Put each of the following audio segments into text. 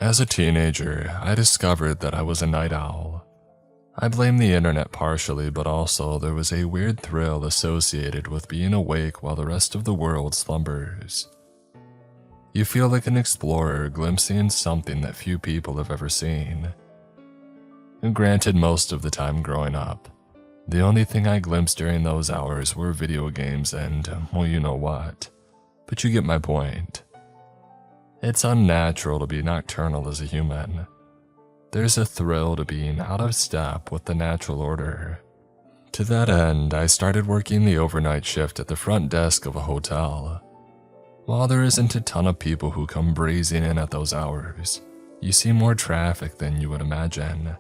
As a teenager, I discovered that I was a night owl. I blame the internet partially, but also there was a weird thrill associated with being awake while the rest of the world slumbers. You feel like an explorer glimpsing something that few people have ever seen. And granted, most of the time growing up, the only thing I glimpsed during those hours were video games and, well, you know what. But you get my point. It's unnatural to be nocturnal as a human. There's a thrill to being out of step with the natural order. To that end, I started working the overnight shift at the front desk of a hotel. While there isn't a ton of people who come breezing in at those hours, you see more traffic than you would imagine.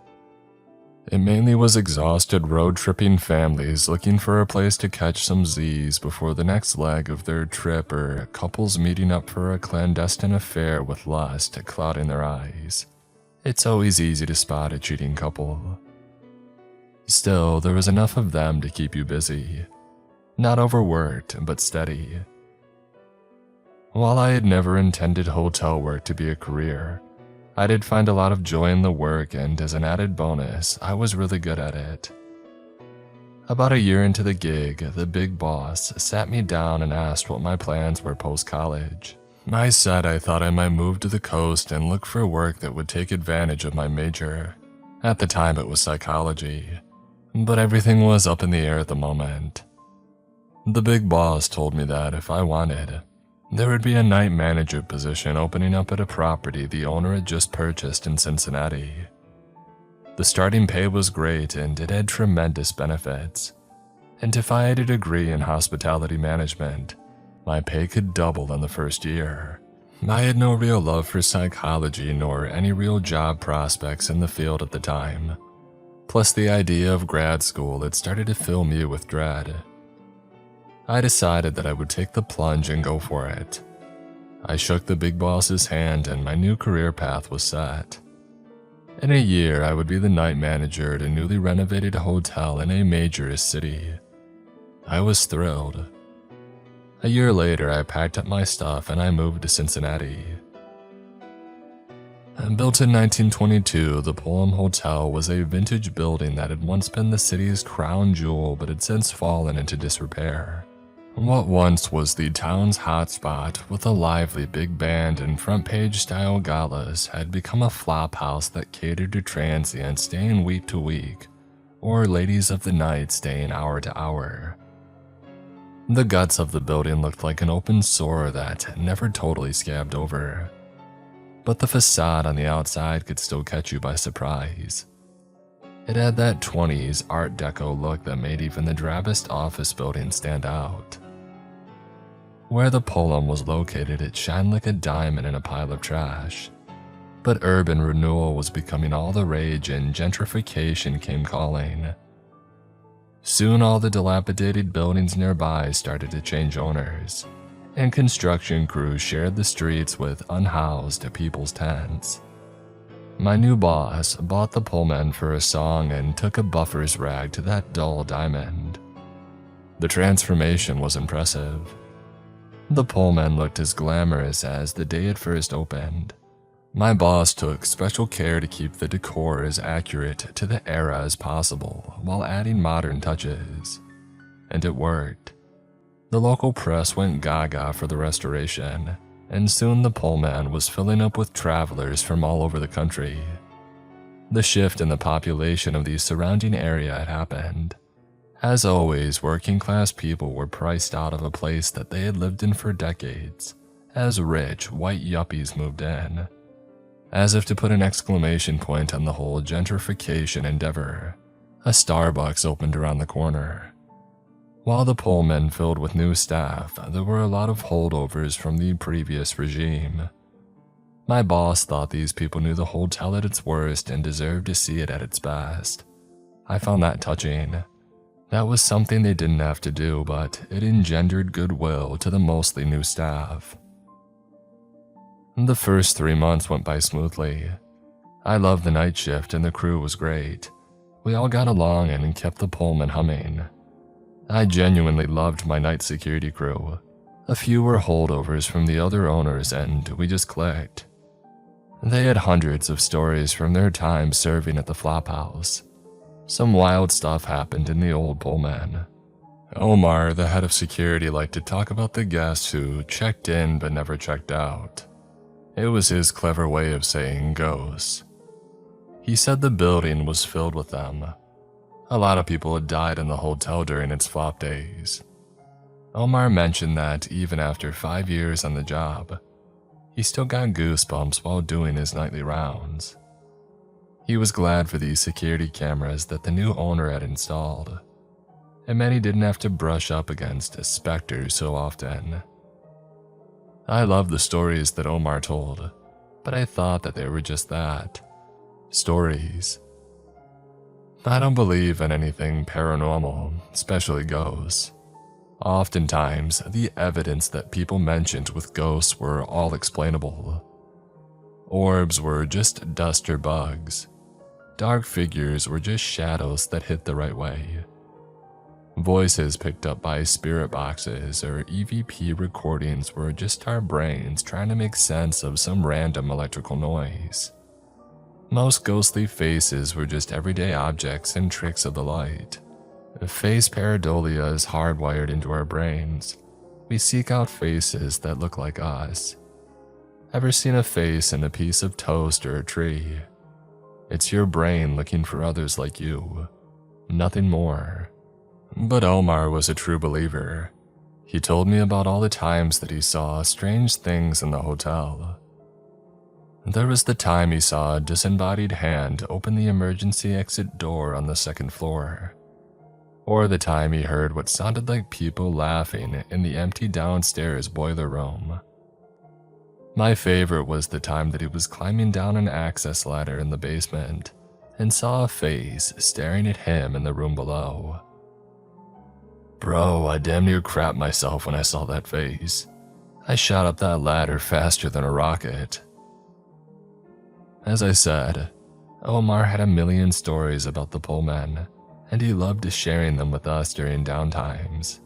It mainly was exhausted road-tripping families looking for a place to catch some Z's before the next leg of their trip, or couples meeting up for a clandestine affair with lust clouding their eyes. It's always easy to spot a cheating couple. Still, there was enough of them to keep you busy. Not overworked, but steady. While I had never intended hotel work to be a career, I did find a lot of joy in the work, and as an added bonus, I was really good at it. About a year into the gig, the big boss sat me down and asked what my plans were post-college. I said I thought I might move to the coast and look for work that would take advantage of my major. At the time it was psychology, but everything was up in the air at the moment. The big boss told me that if I wanted, there would be a night manager position opening up at a property the owner had just purchased in Cincinnati. The starting pay was great and it had tremendous benefits. And if I had a degree in hospitality management, my pay could double in the first year. I had no real love for psychology nor any real job prospects in the field at the time. Plus the idea of grad school had started to fill me with dread. I decided that I would take the plunge and go for it. I shook the big boss's hand and my new career path was set. In a year, I would be the night manager at a newly renovated hotel in a major city. I was thrilled. A year later, I packed up my stuff and I moved to Cincinnati. Built in 1922, the Pullman Hotel was a vintage building that had once been the city's crown jewel but had since fallen into disrepair. What once was the town's hotspot with a lively big band and front-page style galas had become a flop house that catered to transients staying week to week, or ladies of the night staying hour to hour. The guts of the building looked like an open sore that never totally scabbed over, but the facade on the outside could still catch you by surprise. It had that 20s Art Deco look that made even the drabbest office building stand out. Where the Pullman was located, it shined like a diamond in a pile of trash. But urban renewal was becoming all the rage and gentrification came calling. Soon all the dilapidated buildings nearby started to change owners, and construction crews shared the streets with unhoused people's tents. My new boss bought the Pullman for a song and took a buffer's rag to that dull diamond. The transformation was impressive. The Pullman looked as glamorous as the day it first opened. My boss took special care to keep the decor as accurate to the era as possible while adding modern touches. And it worked. The local press went gaga for the restoration, and soon the Pullman was filling up with travelers from all over the country. The shift in the population of the surrounding area had happened. As always, working-class people were priced out of a place that they had lived in for decades, as rich, white yuppies moved in. As if to put an exclamation point on the whole gentrification endeavor, a Starbucks opened around the corner. While the Pullman filled with new staff, there were a lot of holdovers from the previous regime. My boss thought these people knew the hotel at its worst and deserved to see it at its best. I found that touching. That was something they didn't have to do, but it engendered goodwill to the mostly new staff. The first 3 months went by smoothly. I loved the night shift and the crew was great. We all got along and kept the Pullman humming. I genuinely loved my night security crew. A few were holdovers from the other owners and we just clicked. They had hundreds of stories from their time serving at the flophouse. Some wild stuff happened in the old Pullman. Omar, the head of security, liked to talk about the guests who checked in but never checked out. It was his clever way of saying ghosts. He said the building was filled with them. A lot of people had died in the hotel during its flop days. Omar mentioned that even after 5 years on the job, he still got goosebumps while doing his nightly rounds. He was glad for these security cameras that the new owner had installed. It meant he didn't have to brush up against specters so often. I loved the stories that Omar told, but I thought that they were just that. Stories. I don't believe in anything paranormal, especially ghosts. Oftentimes, the evidence that people mentioned with ghosts were all explainable. Orbs were just dust or bugs. Dark figures were just shadows that hit the right way. Voices picked up by spirit boxes or EVP recordings were just our brains trying to make sense of some random electrical noise. Most ghostly faces were just everyday objects and tricks of the light. Face pareidolia is hardwired into our brains. We seek out faces that look like us. Ever seen a face in a piece of toast or a tree? It's your brain looking for others like you. Nothing more. But Omar was a true believer. He told me about all the times that he saw strange things in the hotel. There was the time he saw a disembodied hand open the emergency exit door on the second floor. Or the time he heard what sounded like people laughing in the empty downstairs boiler room. My favorite was the time that he was climbing down an access ladder in the basement and saw a face staring at him in the room below. Bro, I damn near crapped myself when I saw that face. I shot up that ladder faster than a rocket. As I said, Omar had a million stories about the Pullman, and he loved sharing them with us during downtimes.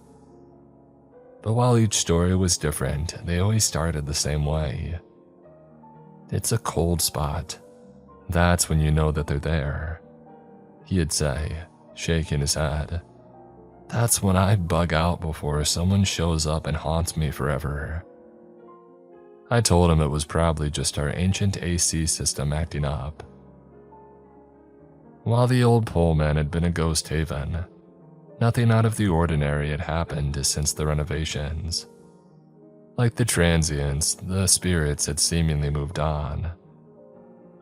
But while each story was different, they always started the same way. It's a cold spot. That's when you know that they're there, he'd say, shaking his head. That's when I bug out before someone shows up and haunts me forever. I told him it was probably just our ancient AC system acting up. While the old Pullman had been a ghost haven, nothing out of the ordinary had happened since the renovations. Like the transients, the spirits had seemingly moved on.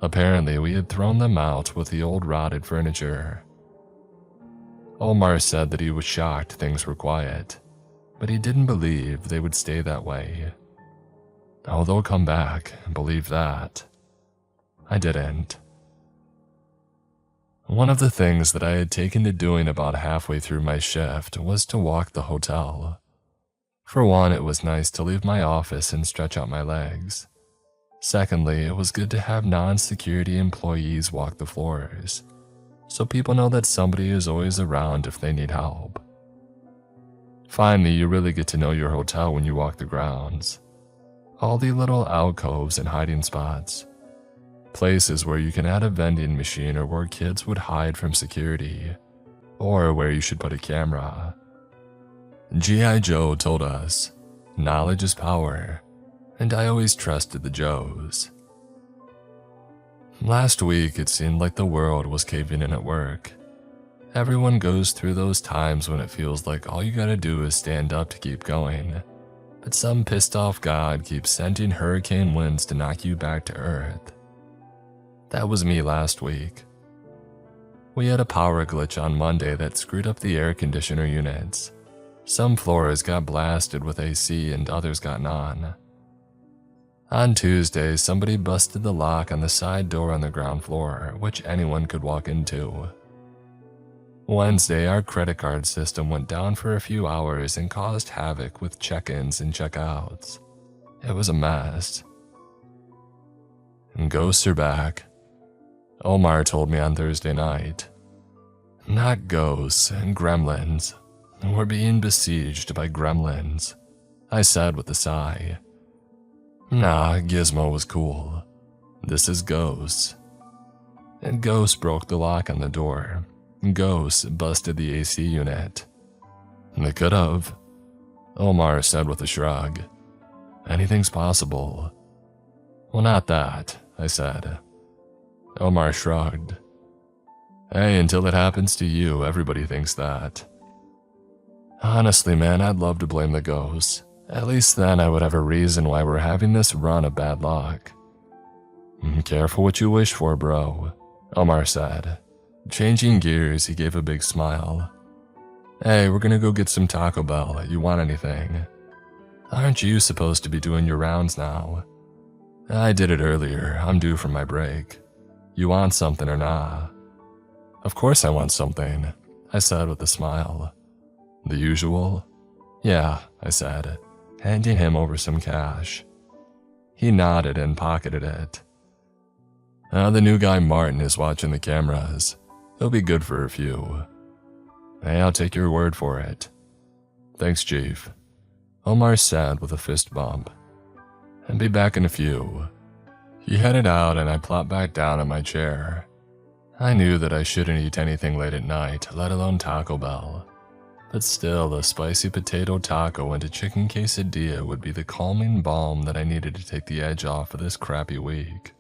Apparently, we had thrown them out with the old rotted furniture. Omar said that he was shocked things were quiet, but he didn't believe they would stay that way. Oh, they'll come back, believe that. I didn't. One of the things that I had taken to doing about halfway through my shift was to walk the hotel. For one, it was nice to leave my office and stretch out my legs. Secondly, it was good to have non-security employees walk the floors, so people know that somebody is always around if they need help. Finally, you really get to know your hotel when you walk the grounds. All the little alcoves and hiding spots. Places where you can add a vending machine or where kids would hide from security, or where you should put a camera. G.I. Joe told us, knowledge is power, and I always trusted the Joes. Last week, it seemed like the world was caving in at work. Everyone goes through those times when it feels like all you gotta do is stand up to keep going, but some pissed off god keeps sending hurricane winds to knock you back to earth. That was me last week. We had a power glitch on Monday that screwed up the air conditioner units. Some floors got blasted with AC and others got none. On Tuesday, somebody busted the lock on the side door on the ground floor, which anyone could walk into. Wednesday, our credit card system went down for a few hours and caused havoc with check-ins and check-outs. It was a mess. Ghosts are back. Omar told me on Thursday night. Not ghosts, gremlins. We're being besieged by gremlins, I said with a sigh. Nah, Gizmo was cool. This is Ghost. And Ghost broke the lock on the door. Ghost busted the AC unit. They could have, Omar said with a shrug. Anything's possible. Well, not that, I said. Omar shrugged. Hey, until it happens to you, everybody thinks that. Honestly, man, I'd love to blame the ghost. At least then I would have a reason why we're having this run of bad luck. Careful what you wish for, bro, Omar said. Changing gears, he gave a big smile. Hey, we're gonna go get some Taco Bell. You want anything? Aren't you supposed to be doing your rounds now? I did it earlier. I'm due for my break. You want something or nah? Of course I want something, I said with a smile. The usual? Yeah, I said, handing him over some cash. He nodded and pocketed it. The new guy Martin is watching the cameras. He'll be good for a few. Hey, I'll take your word for it. Thanks, Chief, Omar said with a fist bump. And be back in a few. He headed out and I plopped back down in my chair. I knew that I shouldn't eat anything late at night, let alone Taco Bell. But still, a spicy potato taco and a chicken quesadilla would be the calming balm that I needed to take the edge off of this crappy week.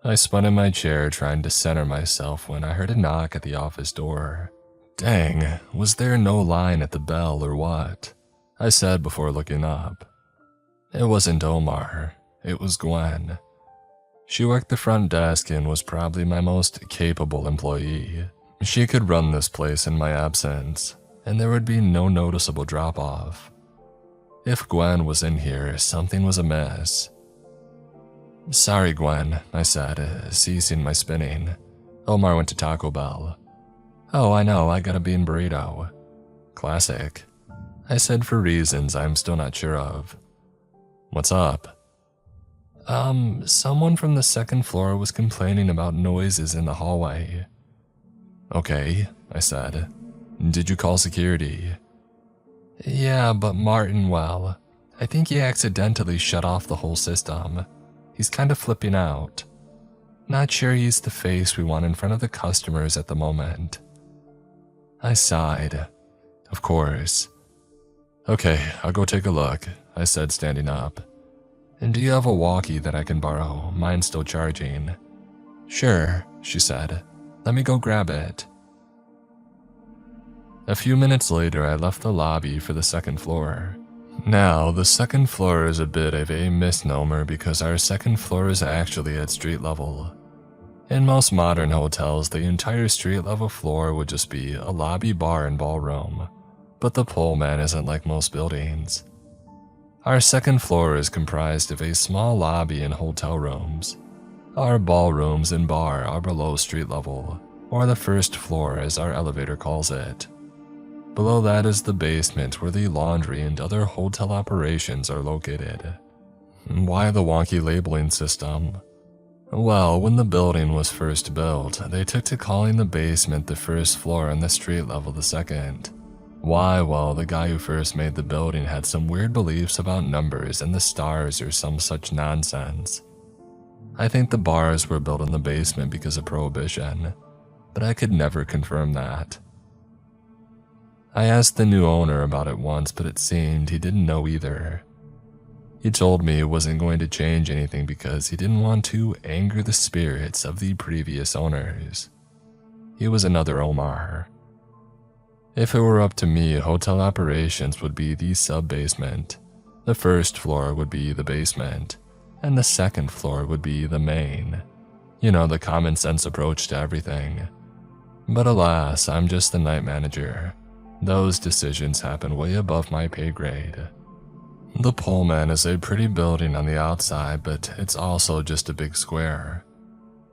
I spun in my chair trying to center myself when I heard a knock at the office door. Dang, was there no line at the bell or what? I said before looking up. It wasn't Omar, it was Gwen. She worked the front desk and was probably my most capable employee. She could run this place in my absence, and there would be no noticeable drop-off. If Gwen was in here, something was amiss. Sorry, Gwen, I said, ceasing my spinning. Omar went to Taco Bell. Oh, I know, I got a bean burrito. Classic. I said for reasons I'm still not sure of. What's up? Someone from the second floor was complaining about noises in the hallway. Okay, I said. Did you call security? Yeah, but Martin, well, I think he accidentally shut off the whole system. He's kind of flipping out. Not sure he's the face we want in front of the customers at the moment. I sighed. Of course. Okay, I'll go take a look, I said, standing up. And do you have a walkie that I can borrow? Mine's still charging. Sure, she said. Let me go grab it. A few minutes later, I left the lobby for the second floor. Now, the second floor is a bit of a misnomer because our second floor is actually at street level. In most modern hotels, the entire street level floor would just be a lobby, bar, and ballroom. But the Pullman isn't like most buildings. Our second floor is comprised of a small lobby and hotel rooms. Our ballrooms and bar are below street level, or the first floor as our elevator calls it. Below that is the basement where the laundry and other hotel operations are located. Why the wonky labeling system? Well, when the building was first built, they took to calling the basement the first floor and the street level the second. Why? Well, the guy who first made the building had some weird beliefs about numbers and the stars or some such nonsense. I think the bars were built in the basement because of Prohibition, but I could never confirm that. I asked the new owner about it once, but it seemed he didn't know either. He told me it wasn't going to change anything because he didn't want to anger the spirits of the previous owners. He was another Omar. If it were up to me, hotel operations would be the sub-basement, the first floor would be the basement, and the second floor would be the main. You know, the common sense approach to everything. But alas, I'm just the night manager. Those decisions happen way above my pay grade. The Pullman is a pretty building on the outside, but it's also just a big square.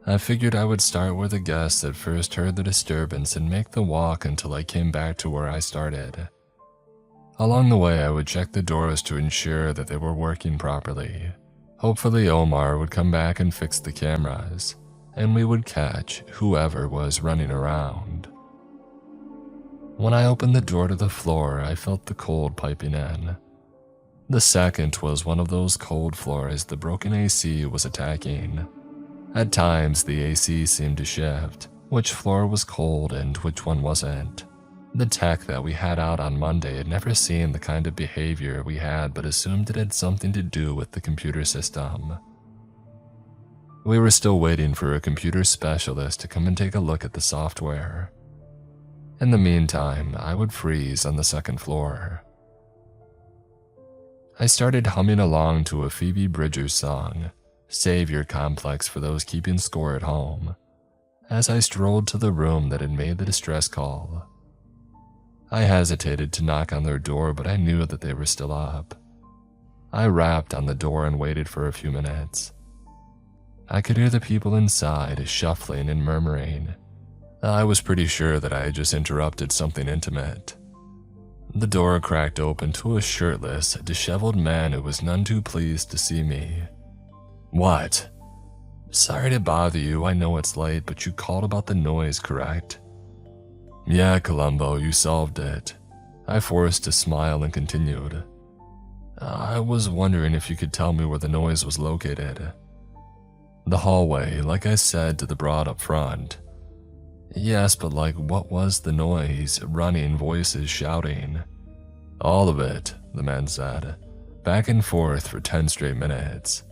I figured I would start where the guests had first heard the disturbance and make the walk until I came back to where I started. Along the way, I would check the doors to ensure that they were working properly. Hopefully Omar would come back and fix the cameras, and we would catch whoever was running around. When I opened the door to the floor, I felt the cold piping in. The second was one of those cold floors the broken AC was attacking. At times, the AC seemed to shift, which floor was cold and which one wasn't. The tech that we had out on Monday had never seen the kind of behavior we had but assumed it had something to do with the computer system. We were still waiting for a computer specialist to come and take a look at the software. In the meantime, I would freeze on the second floor. I started humming along to a Phoebe Bridgers song, Savior Complex for those keeping score at home, as I strolled to the room that had made the distress call. I hesitated to knock on their door, but I knew that they were still up. I rapped on the door and waited for a few minutes. I could hear the people inside shuffling and murmuring. I was pretty sure that I had just interrupted something intimate. The door cracked open to a shirtless, disheveled man who was none too pleased to see me. "What?" "Sorry to bother you, I know it's late, but you called about the noise, correct?" "Yeah, Columbo, you solved it." I forced a smile and continued. "I was wondering if you could tell me where the noise was located." "The hallway, like I said to the broad up front." "Yes, but like what was the noise? Running, voices, shouting?" "All of it," the man said. "Back and forth for 10 straight minutes."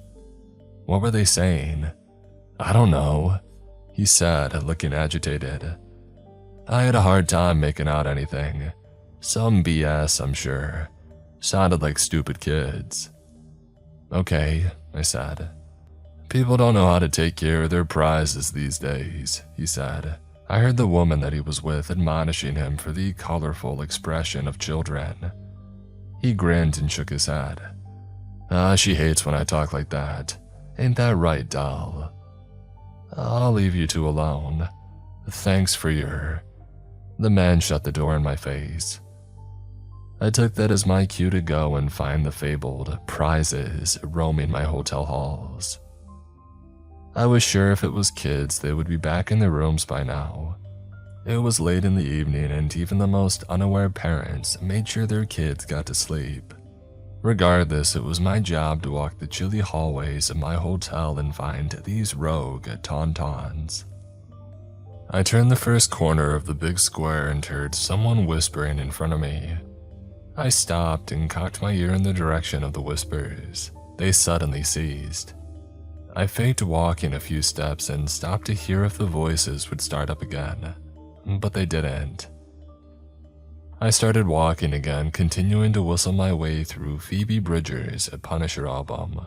"What were they saying?" "I don't know," he said, looking agitated. I had a hard time making out anything. Some BS, I'm sure. Sounded like stupid kids. "Okay," I said. "People don't know how to take care of their prizes these days," he said. I heard the woman that he was with admonishing him for the colorful expression of children. He grinned and shook his head. She hates when I talk like that. Ain't that right, doll?" "I'll leave you two alone. Thanks for your..." The man shut the door in my face. I took that as my cue to go and find the fabled prizes roaming my hotel halls. I was sure if it was kids, they would be back in their rooms by now. It was late in the evening, and even the most unaware parents made sure their kids got to sleep. Regardless, it was my job to walk the chilly hallways of my hotel and find these rogue tauntauns. I turned the first corner of the big square and heard someone whispering in front of me. I stopped and cocked my ear in the direction of the whispers. They suddenly ceased. I faked walking a few steps and stopped to hear if the voices would start up again, but they didn't. I started walking again, continuing to whistle my way through Phoebe Bridgers' Punisher album,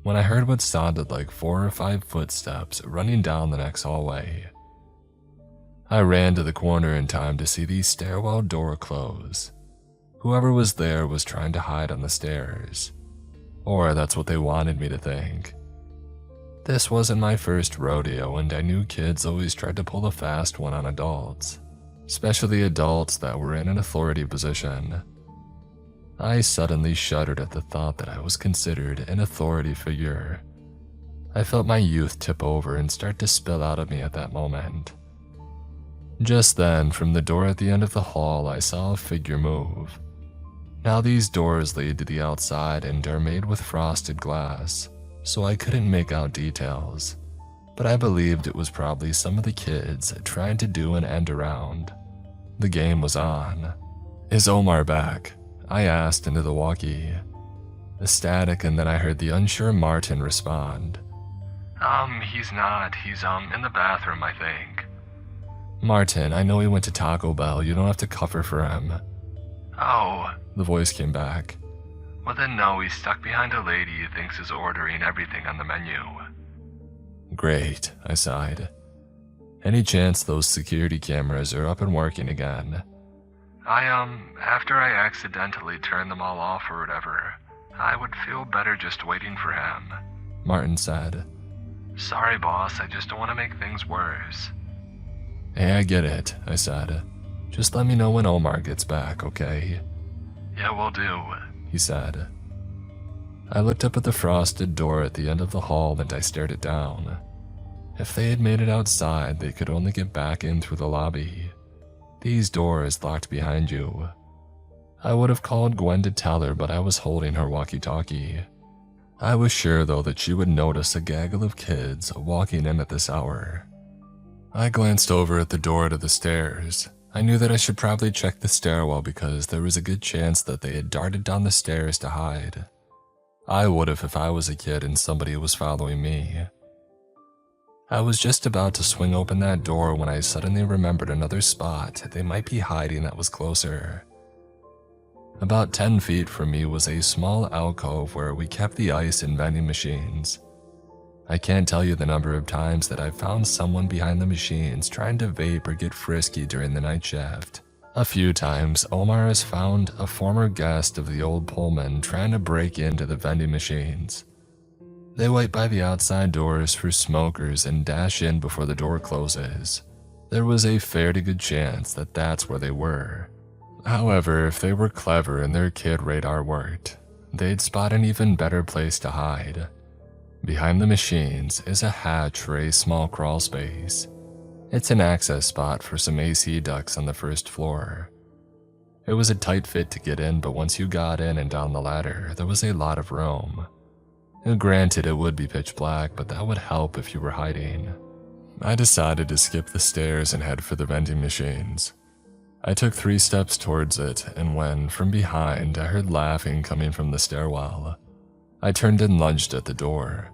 when I heard what sounded like 4 or 5 footsteps running down the next hallway. I ran to the corner in time to see the stairwell door close. Whoever was there was trying to hide on the stairs. Or that's what they wanted me to think. This wasn't my first rodeo, and I knew kids always tried to pull a fast one on adults, especially adults that were in an authority position. I suddenly shuddered at the thought that I was considered an authority figure. I felt my youth tip over and start to spill out of me at that moment. Just then, from the door at the end of the hall, I saw a figure move. Now these doors lead to the outside and are made with frosted glass, so I couldn't make out details, but I believed it was probably some of the kids trying to do an end around. The game was on. "Is Omar back?" I asked into the walkie. The static, and then I heard the unsure Martin respond. He's not. He's, in the bathroom, I think." "Martin, I know he went to Taco Bell. You don't have to cover for him." "Oh," the voice came back. "Well then no, he's stuck behind a lady he thinks is ordering everything on the menu." "Great," I sighed. "Any chance those security cameras are up and working again?" After I accidentally turned them all off or whatever, I would feel better just waiting for him," Martin said. "Sorry, boss, I just don't want to make things worse." "Hey, I get it," I said. "Just let me know when Omar gets back, okay?" "Yeah, will do," he said. I looked up at the frosted door at the end of the hall and I stared it down. If they had made it outside, they could only get back in through the lobby. These doors locked behind you. I would have called Gwen to tell her, but I was holding her walkie-talkie. I was sure, though, that she would notice a gaggle of kids walking in at this hour. I glanced over at the door to the stairs. I knew that I should probably check the stairwell because there was a good chance that they had darted down the stairs to hide. I would have if I was a kid and somebody was following me. I was just about to swing open that door when I suddenly remembered another spot they might be hiding that was closer. About 10 feet from me was a small alcove where we kept the ice and vending machines. I can't tell you the number of times that I've found someone behind the machines trying to vape or get frisky during the night shift. A few times, Omar has found a former guest of the old Pullman trying to break into the vending machines. They wait by the outside doors for smokers and dash in before the door closes. There was a fairly good chance that that's where they were. However, if they were clever and their kid radar worked, they'd spot an even better place to hide. Behind the machines is a hatch for a small crawl space. It's an access spot for some AC ducts on the first floor. It was a tight fit to get in, but once you got in and down the ladder, there was a lot of room. Granted, it would be pitch black, but that would help if you were hiding. I decided to skip the stairs and head for the vending machines. I took 3 steps towards it, and when, from behind, I heard laughing coming from the stairwell, I turned and lunged at the door.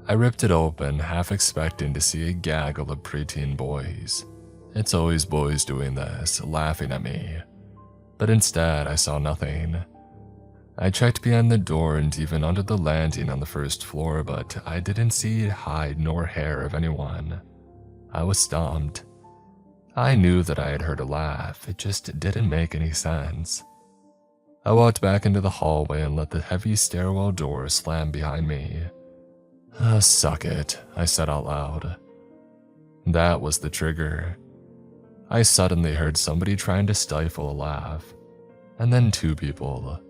I ripped it open, half expecting to see a gaggle of preteen boys. It's always boys doing this, laughing at me. But instead, I saw nothing. I checked behind the door and even under the landing on the first floor, but I didn't see hide nor hair of anyone. I was stumped. I knew that I had heard a laugh, it just didn't make any sense. I walked back into the hallway and let the heavy stairwell door slam behind me. Suck it, I said out loud. That was the trigger. I suddenly heard somebody trying to stifle a laugh, and then 2 people,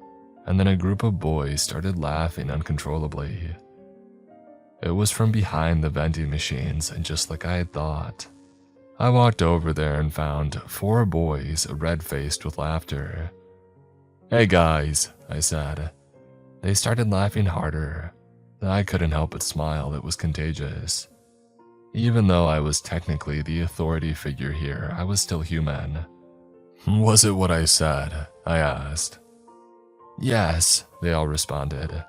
and then a group of boys started laughing uncontrollably. It was from behind the vending machines, and just like I had thought. I walked over there and found 4 boys red-faced with laughter. "Hey guys," I said. They started laughing harder. I couldn't help but smile, it was contagious. Even though I was technically the authority figure here, I was still human. "Was it what I said?" I asked. "Yes," they all responded.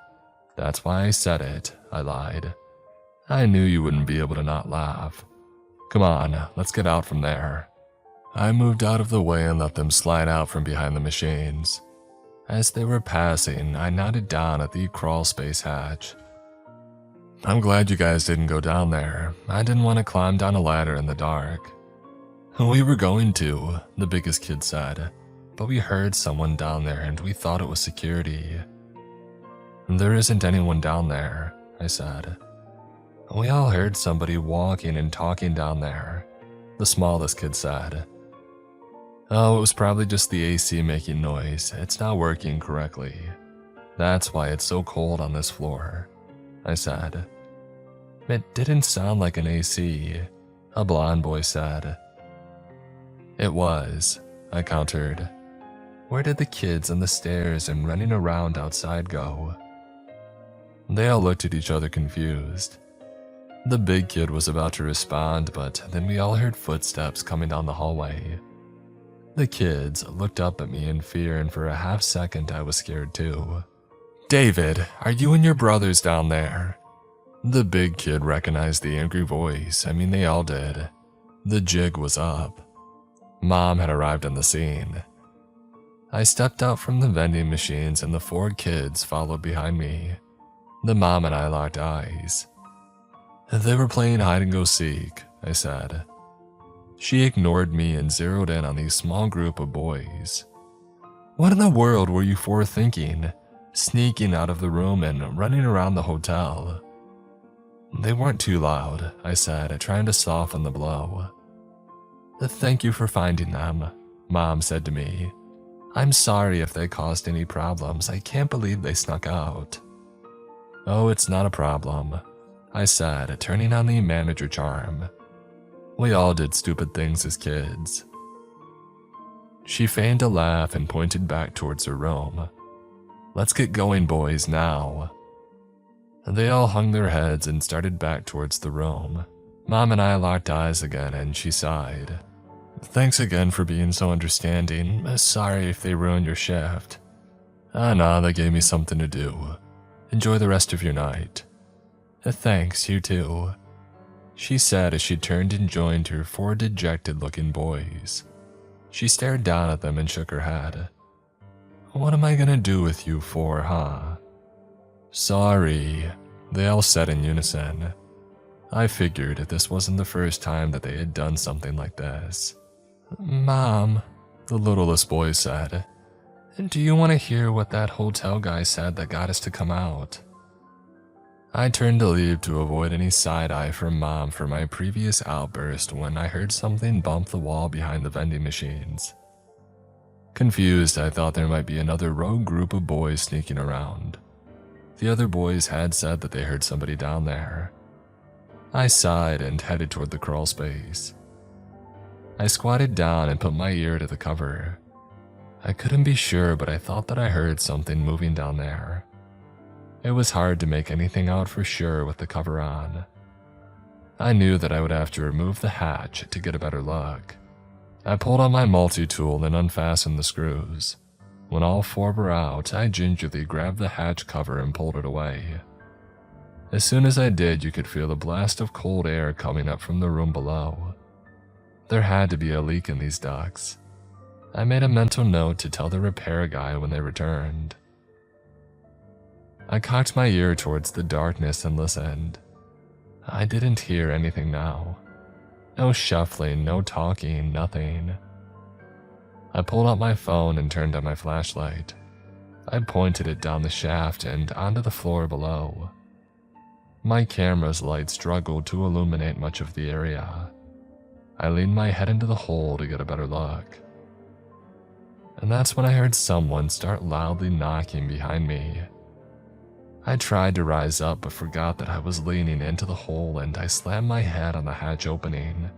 "That's why I said it," I lied. "I knew you wouldn't be able to not laugh. Come on, let's get out from there." I moved out of the way and let them slide out from behind the machines. As they were passing, I nodded down at the crawl space hatch. "I'm glad you guys didn't go down there. I didn't want to climb down a ladder in the dark." "We were going to," the biggest kid said, "but we heard someone down there and we thought it was security." "There isn't anyone down there," I said. "We all heard somebody walking and talking down there," the smallest kid said. "Oh, it was probably just the AC making noise. It's not working correctly. That's why it's so cold on this floor," I said. "It didn't sound like an AC," a blonde boy said. "It was," I countered. "Where did the kids on the stairs and running around outside go?" They all looked at each other confused. The big kid was about to respond, but then we all heard footsteps coming down the hallway. The kids looked up at me in fear, and for a half second I was scared too. "David, are you and your brothers down there?" The big kid recognized the angry voice. I mean, they all did. The jig was up. Mom had arrived on the scene. I stepped out from the vending machines and the 4 kids followed behind me. The mom and I locked eyes. "They were playing hide and go seek," I said. She ignored me and zeroed in on the small group of boys. "What in the world were you 4 thinking? Sneaking out of the room and running around the hotel?" "They weren't too loud," I said, trying to soften the blow. "Thank you for finding them," Mom said to me. "I'm sorry if they caused any problems. I can't believe they snuck out." "Oh, it's not a problem," I said, turning on the manager charm. We all did stupid things as kids. She feigned a laugh and pointed back towards her room. "Let's get going, boys, now." They all hung their heads and started back towards the room. Mom and I locked eyes again and she sighed. "Thanks again for being so understanding. Sorry if they ruined your shift." Nah, they gave me something to do. Enjoy the rest of your night." "Thanks, you too," she said as she turned and joined her 4 dejected-looking boys. She stared down at them and shook her head. "What am I gonna do with you for, huh?" "Sorry," they all said in unison. I figured this wasn't the first time that they had done something like this. "Mom," the littlest boy said, "do you want to hear what that hotel guy said that got us to come out?" I turned to leave to avoid any side-eye from Mom for my previous outburst when I heard something bump the wall behind the vending machines. Confused, I thought there might be another rogue group of boys sneaking around. The other boys had said that they heard somebody down there. I sighed and headed toward the crawl space. I squatted down and put my ear to the cover. I couldn't be sure, but I thought that I heard something moving down there. It was hard to make anything out for sure with the cover on. I knew that I would have to remove the hatch to get a better look. I pulled on my multi-tool and unfastened the screws. When all 4 were out, I gingerly grabbed the hatch cover and pulled it away. As soon as I did, you could feel the blast of cold air coming up from the room below. There had to be a leak in these ducts. I made a mental note to tell the repair guy when they returned. I cocked my ear towards the darkness and listened. I didn't hear anything now. No shuffling, no talking, nothing. I pulled out my phone and turned on my flashlight. I pointed it down the shaft and onto the floor below. My camera's light struggled to illuminate much of the area. I leaned my head into the hole to get a better look. And that's when I heard someone start loudly knocking behind me. I tried to rise up but forgot that I was leaning into the hole and I slammed my head on the hatch opening.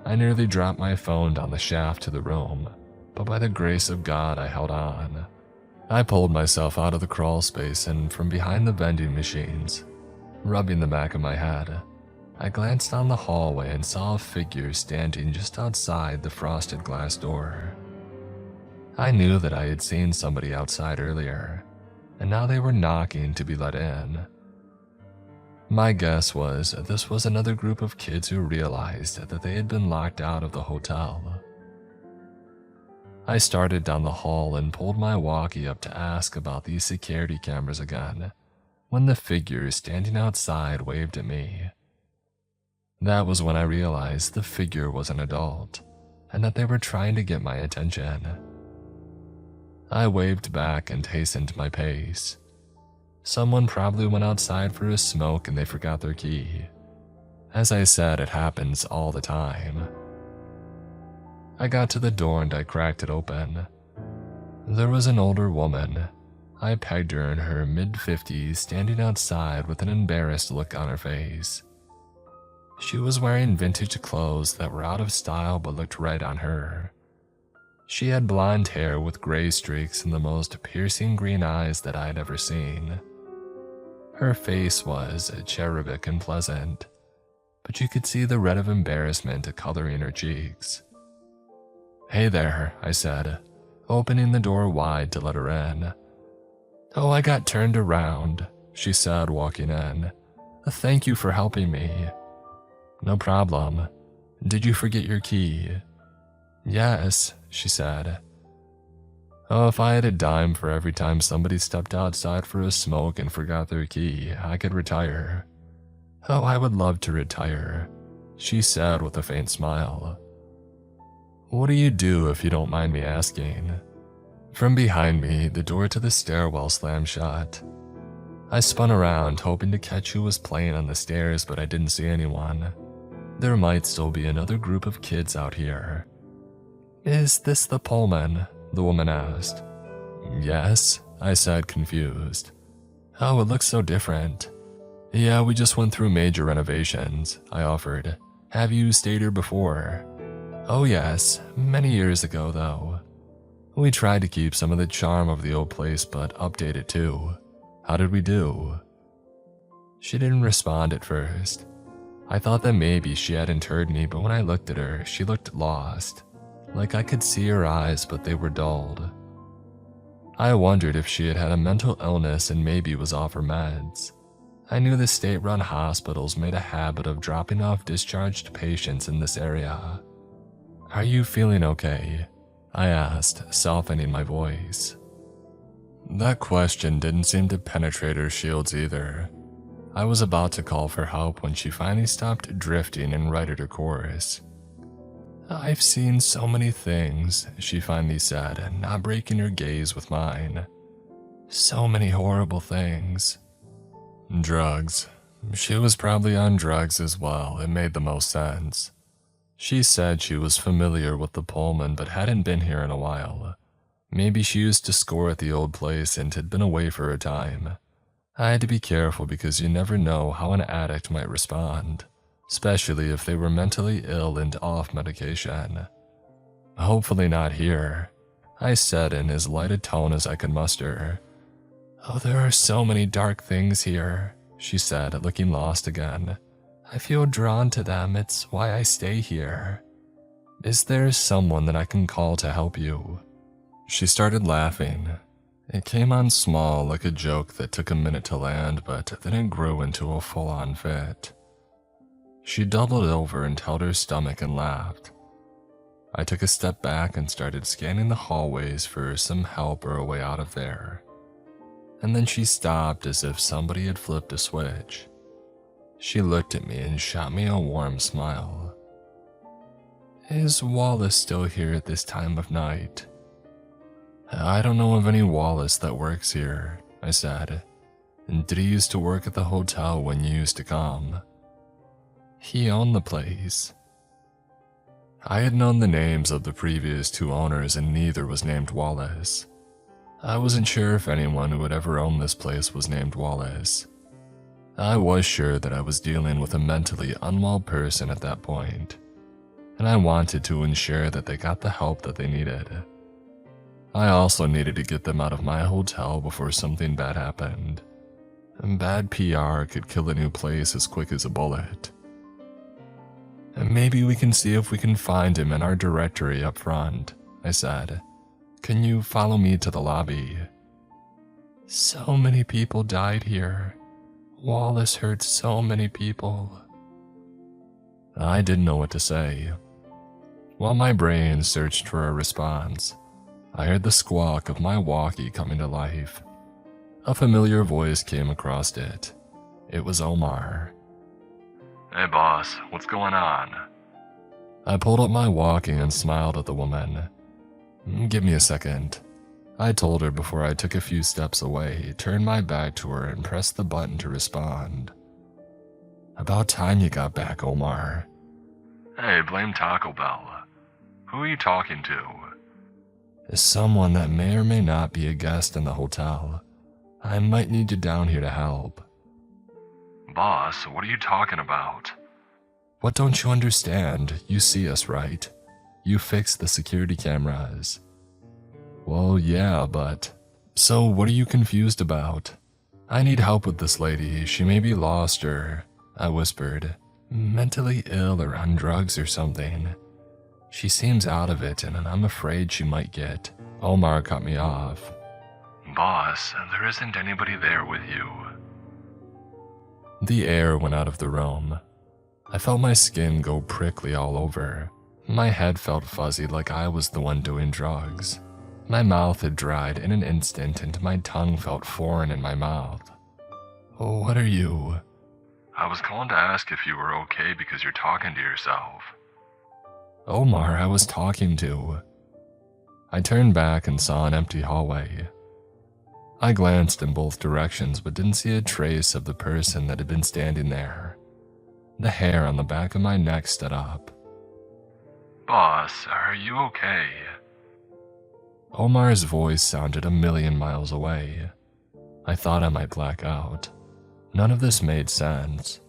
I nearly dropped my phone down the shaft to the room, but by the grace of God I held on. I pulled myself out of the crawl space and from behind the vending machines, rubbing the back of my head, I glanced down the hallway and saw a figure standing just outside the frosted glass door. I knew that I had seen somebody outside earlier, and now they were knocking to be let in. My guess was this was another group of kids who realized that they had been locked out of the hotel. I started down the hall and pulled my walkie up to ask about these security cameras again, when the figure standing outside waved at me. That was when I realized the figure was an adult, and that they were trying to get my attention. I waved back and hastened my pace. Someone probably went outside for a smoke and they forgot their key. As I said, it happens all the time. I got to the door and I cracked it open. There was an older woman. I pegged her in her mid-50s standing outside with an embarrassed look on her face. She was wearing vintage clothes that were out of style but looked right on her. She had blonde hair with gray streaks and the most piercing green eyes that I had ever seen. Her face was cherubic and pleasant, but you could see the red of embarrassment coloring her cheeks. "Hey there," I said, opening the door wide to let her in. "Oh, I got turned around," she said, walking in. "Thank you for helping me." "No problem. Did you forget your key?" "Yes," she said. Oh, if I had a dime for every time somebody stepped outside for a smoke and forgot their key, I could retire. "Oh, I would love to retire," she said with a faint smile. "What do you do if you don't mind me asking?" From behind me, the door to the stairwell slammed shut. I spun around, hoping to catch who was playing on the stairs, but I didn't see anyone. There might still be another group of kids out here. "Is this the Pullman?" the woman asked. "Yes," I said, confused. "Oh, it looks so different." "Yeah, we just went through major renovations," I offered. "Have you stayed here before?" Oh yes, many years ago though. We tried to keep some of the charm of the old place but update it too. How did we do? She didn't respond at first. I thought that maybe she hadn't heard me, but when I looked at her, she looked lost. Like I could see her eyes, but they were dulled. I wondered if she had had a mental illness and maybe was off her meds. I knew the state-run hospitals made a habit of dropping off discharged patients in this area. Are you feeling okay? I asked, softening my voice. That question didn't seem to penetrate her shields either. I was about to call for help when she finally stopped drifting and righted her course. I've seen so many things, she finally said, not breaking her gaze with mine. So many horrible things. Drugs. She was probably on drugs as well. It made the most sense. She said she was familiar with the Pullman but hadn't been here in a while. Maybe she used to score at the old place and had been away for a time. I had to be careful because you never know how an addict might respond, especially if they were mentally ill and off medication. Hopefully not here, I said in as light a tone as I could muster. Oh, there are so many dark things here, she said, looking lost again. I feel drawn to them, it's why I stay here. Is there someone that I can call to help you? She started laughing. It came on small, like a joke that took a minute to land, but then it grew into a full-on fit. She doubled over and held her stomach and laughed. I took a step back and started scanning the hallways for some help or a way out of there. And then she stopped as if somebody had flipped a switch. She looked at me and shot me a warm smile. Is Wallace still here at this time of night? I don't know of any Wallace that works here, I said. Did he used to work at the hotel when you used to come? He owned the place. I had known the names of the previous two owners and neither was named Wallace. I wasn't sure if anyone who had ever owned this place was named Wallace. I was sure that I was dealing with a mentally unwell person at that point, and I wanted to ensure that they got the help that they needed. I also needed to get them out of my hotel before something bad happened. And bad PR could kill a new place as quick as a bullet. And maybe we can see if we can find him in our directory up front, I said. Can you follow me to the lobby? So many people died here. Wallace hurt so many people. I didn't know what to say. While my brain searched for a response, I heard the squawk of my walkie coming to life. A familiar voice came across it. It was Omar. Hey boss, what's going on? I pulled up my walkie and smiled at the woman. Give me a second. I told her before I took a few steps away, turned my back to her and pressed the button to respond. About time you got back, Omar. Hey, blame Taco Bell. Who are you talking to? Is someone that may or may not be a guest in the hotel. I might need you down here to help. Boss, what are you talking about? What don't you understand? You see us, right? You fixed the security cameras. Well, yeah, but... So what are you confused about? I need help with this lady. She may be lost or... I whispered. Mentally ill or on drugs or something. She seems out of it and I'm afraid she might get... Omar cut me off. Boss, there isn't anybody there with you. The air went out of the room. I felt my skin go prickly all over. My head felt fuzzy like I was the one doing drugs. My mouth had dried in an instant and my tongue felt foreign in my mouth. What are you? I was calling to ask if you were okay because you're talking to yourself. Omar, I was talking to. I turned back and saw an empty hallway. I glanced in both directions but didn't see a trace of the person that had been standing there. The hair on the back of my neck stood up. Boss, are you okay? Omar's voice sounded a million miles away. I thought I might black out. None of this made sense.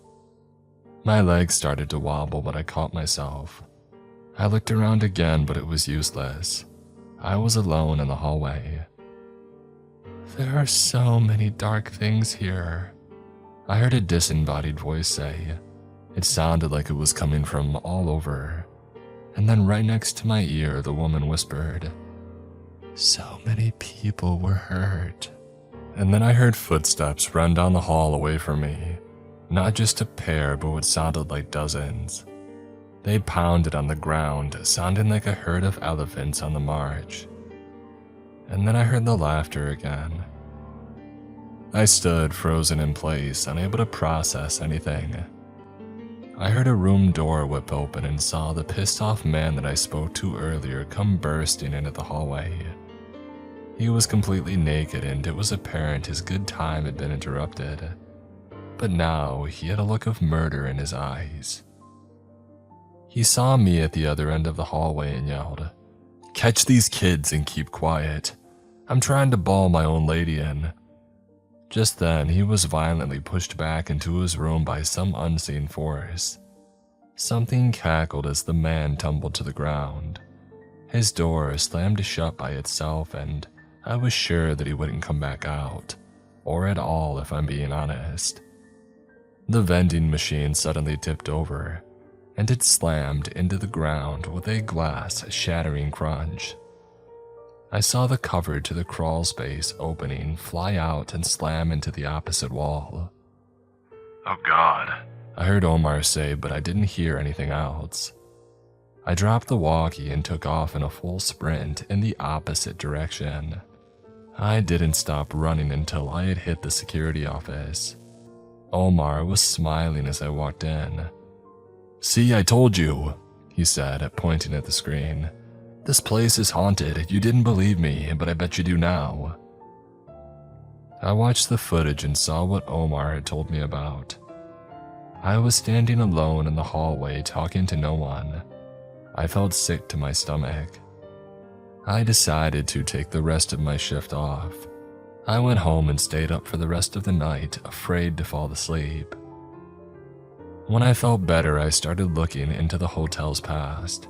My legs started to wobble, but I caught myself. I looked around again, but it was useless. I was alone in the hallway. There are so many dark things here, I heard a disembodied voice say. It sounded like it was coming from all over. And then right next to my ear, the woman whispered, so many people were hurt. And then I heard footsteps run down the hall away from me. Not just a pair, but what sounded like dozens. They pounded on the ground, sounding like a herd of elephants on the march. And then I heard the laughter again. I stood frozen in place, unable to process anything. I heard a room door whip open and saw the pissed-off man that I spoke to earlier come bursting into the hallway. He was completely naked, and it was apparent his good time had been interrupted. But now he had a look of murder in his eyes. He saw me at the other end of the hallway and yelled, "Catch these kids and keep quiet. I'm trying to ball my own lady in." Just then, he was violently pushed back into his room by some unseen force. Something cackled as the man tumbled to the ground. His door slammed shut by itself, and I was sure that he wouldn't come back out, or at all if I'm being honest. The vending machine suddenly tipped over, and it slammed into the ground with a glass shattering crunch. I saw the cover to the crawl space opening fly out and slam into the opposite wall. "Oh God," I heard Omar say, but I didn't hear anything else. I dropped the walkie and took off in a full sprint in the opposite direction. I didn't stop running until I had hit the security office. Omar was smiling as I walked in. "See, I told you," he said, pointing at the screen. "This place is haunted. You didn't believe me, but I bet you do now." I watched the footage and saw what Omar had told me about. I was standing alone in the hallway talking to no one. I felt sick to my stomach. I decided to take the rest of my shift off. I went home and stayed up for the rest of the night, afraid to fall asleep. When I felt better, I started looking into the hotel's past.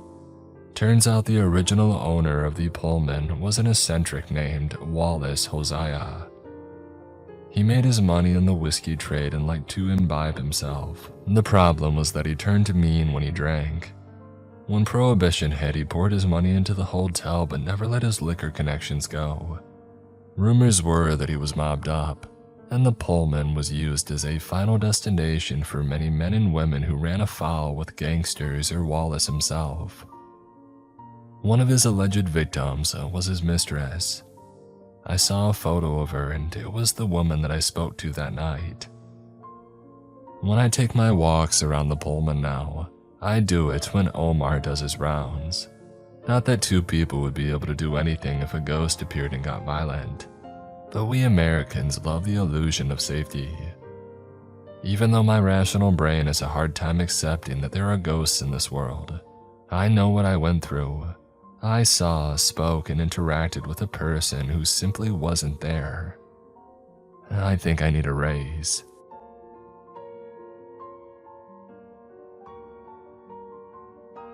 Turns out the original owner of the Pullman was an eccentric named Wallace Hosea. He made his money in the whiskey trade and liked to imbibe himself. The problem was that he turned mean when he drank. When Prohibition hit, he poured his money into the hotel but never let his liquor connections go. Rumors were that he was mobbed up, and the Pullman was used as a final destination for many men and women who ran afoul with gangsters or Wallace himself. One of his alleged victims was his mistress. I saw a photo of her, and it was the woman that I spoke to that night. When I take my walks around the Pullman now, I do it when Omar does his rounds. Not that two people would be able to do anything if a ghost appeared and got violent, but we Americans love the illusion of safety. Even though my rational brain has a hard time accepting that there are ghosts in this world, I know what I went through. I saw, spoke, and interacted with a person who simply wasn't there. I think I need a raise.